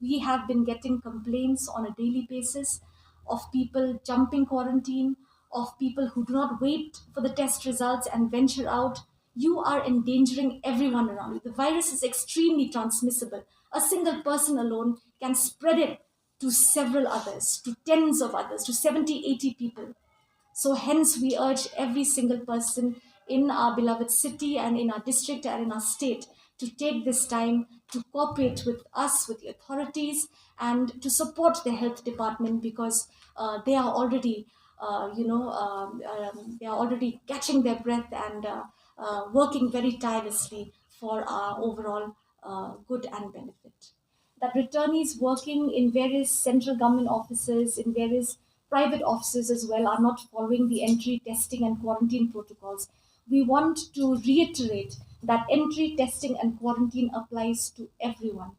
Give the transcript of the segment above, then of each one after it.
We have been getting complaints on a daily basis of people jumping quarantine, of people who do not wait for the test results and venture out. You are endangering everyone around you. The virus is extremely transmissible. A single person alone can spread it to several others, to tens of others, to 70, 80 people. So, hence, we urge every single person in our beloved city and in our district and in our state to take this time to cooperate with us, with the authorities, and to support the health department because they are already, they are already catching their breath and working very tirelessly for our overall good and benefit. That returnees working in various central government offices, in various private offices as well, are not following the entry, testing, and quarantine protocols. We want to reiterate that entry, testing, and quarantine applies to everyone.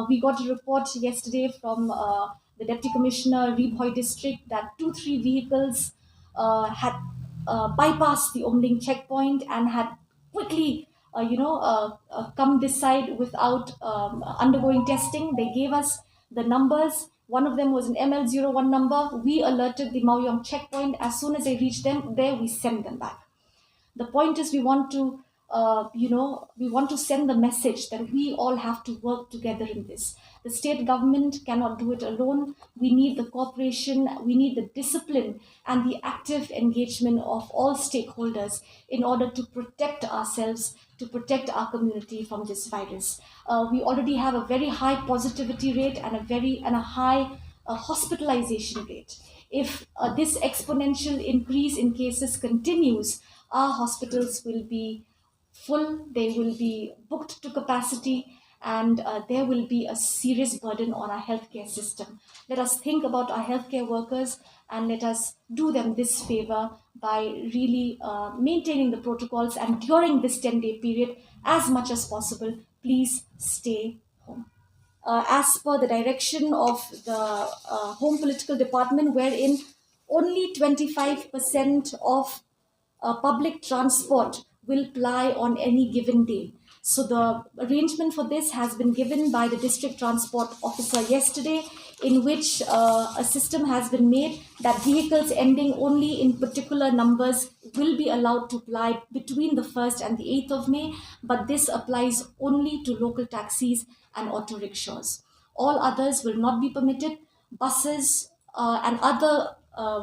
We got a report yesterday from the Deputy Commissioner, Rebhoy District, that 2-3 vehicles had bypassed the Omling checkpoint and had quickly, come this side without undergoing testing. They gave us the numbers. One of them was an ML01 number. We alerted the Maoyong checkpoint. As soon as they reached them, there we sent them back. The point is, we want to we want to send the message that we all have to work together in this. The state government cannot do it alone. We need the cooperation, we need the discipline and the active engagement of all stakeholders in order to protect ourselves, to protect our community from this virus. We already have a very high positivity rate and a high hospitalization rate. If this exponential increase in cases continues, our hospitals will be full, they will be booked to capacity, and there will be a serious burden on our healthcare system. Let us think about our healthcare workers and let us do them this favor by really maintaining the protocols, and during this 10-day period, as much as possible, please stay home. As per the direction of the Home Political Department, wherein only 25% of public transport will ply on any given day. So the arrangement for this has been given by the district transport officer yesterday, in which a system has been made that vehicles ending only in particular numbers will be allowed to ply between the 1st and the 8th of May, but this applies only to local taxis and auto rickshaws. All others will not be permitted. Buses and other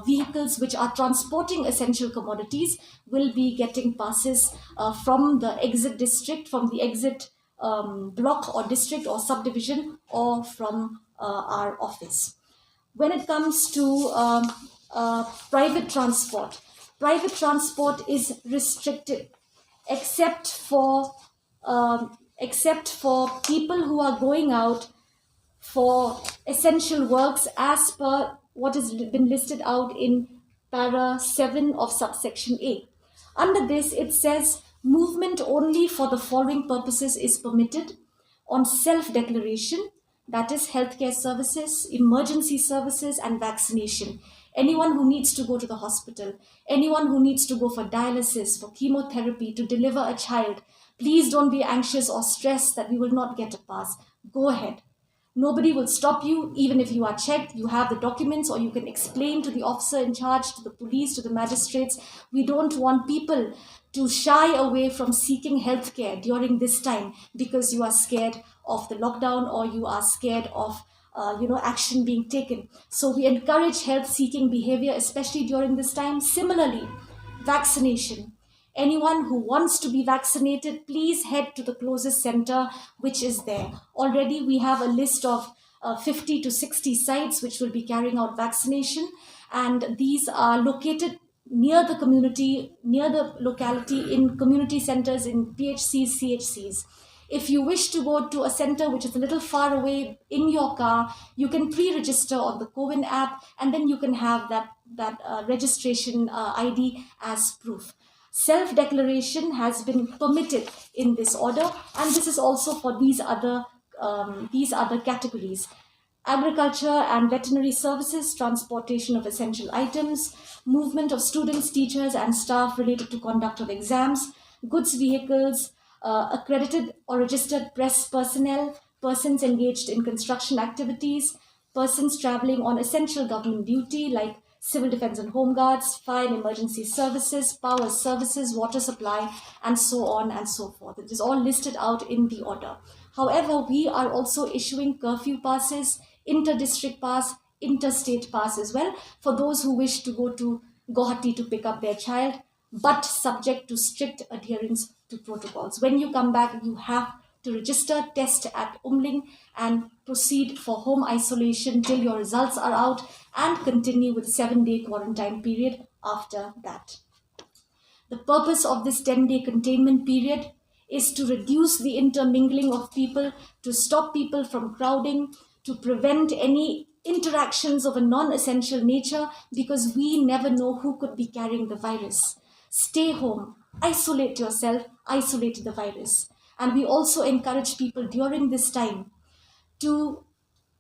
vehicles which are transporting essential commodities will be getting passes from the exit district, from the exit block or district or subdivision, or from our office. When it comes to private transport is restricted except for people who are going out for essential works as per what has been listed out in para 7 of subsection A. Under this, it says movement only for the following purposes is permitted: on self declaration, that is, healthcare services, emergency services, and vaccination. Anyone who needs to go to the hospital, anyone who needs to go for dialysis, for chemotherapy, to deliver a child, please don't be anxious or stressed that we will not get a pass. Go ahead. Nobody will stop you, even if you are checked, you have the documents, or you can explain to the officer in charge, to the police, to the magistrates. We don't want people to shy away from seeking healthcare during this time because you are scared of the lockdown, or you are scared of action being taken. So we encourage health seeking behavior, especially during this time. Similarly, vaccination. Anyone who wants to be vaccinated, please head to the closest center which is there. Already we have a list of 50 to 60 sites which will be carrying out vaccination, and these are located near the community, near the locality, in community centers, in PHCs, CHCs. If you wish to go to a center which is a little far away in your car, you can pre-register on the CoWIN app, and then you can have that registration ID as proof. Self-declaration has been permitted in this order, and this is also for these other categories: agriculture and veterinary services, transportation of essential items, movement of students, teachers, and staff related to conduct of exams, goods vehicles, accredited or registered press personnel, persons engaged in construction activities, persons traveling on essential government duty like civil defense and home guards, fire and emergency services, power services, water supply, and so on and so forth. It is all listed out in the order. However, we are also issuing curfew passes, inter-district pass, interstate pass as well for those who wish to go to Guwahati to pick up their child, but subject to strict adherence to protocols. When you come back, you have to register, test at Umling, and proceed for home isolation till your results are out, and continue with 7-day quarantine period after that. The purpose of this 10-day containment period is to reduce the intermingling of people, to stop people from crowding, to prevent any interactions of a non-essential nature, because we never know who could be carrying the virus. Stay home, isolate yourself, isolate the virus. And we also encourage people during this time to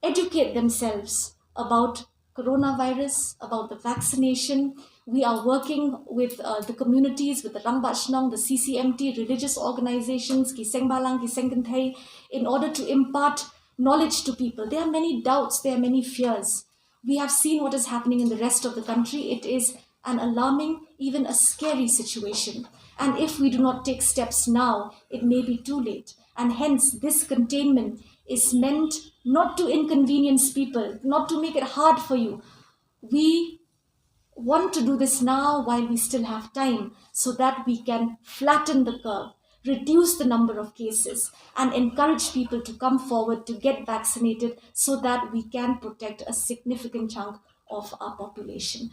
educate themselves about coronavirus, about the vaccination. We are working with the communities, with the Rambachnong, the CCMT, religious organizations, Kiseng Balang, Kiseng Kenthai, in order to impart knowledge to people. There are many doubts, there are many fears. We have seen what is happening in the rest of the country. It is an alarming, even a scary situation. And if we do not take steps now, it may be too late. And hence, this containment is meant not to inconvenience people, not to make it hard for you. We want to do this now while we still have time, so that we can flatten the curve, reduce the number of cases, and encourage people to come forward to get vaccinated so that we can protect a significant chunk of our population.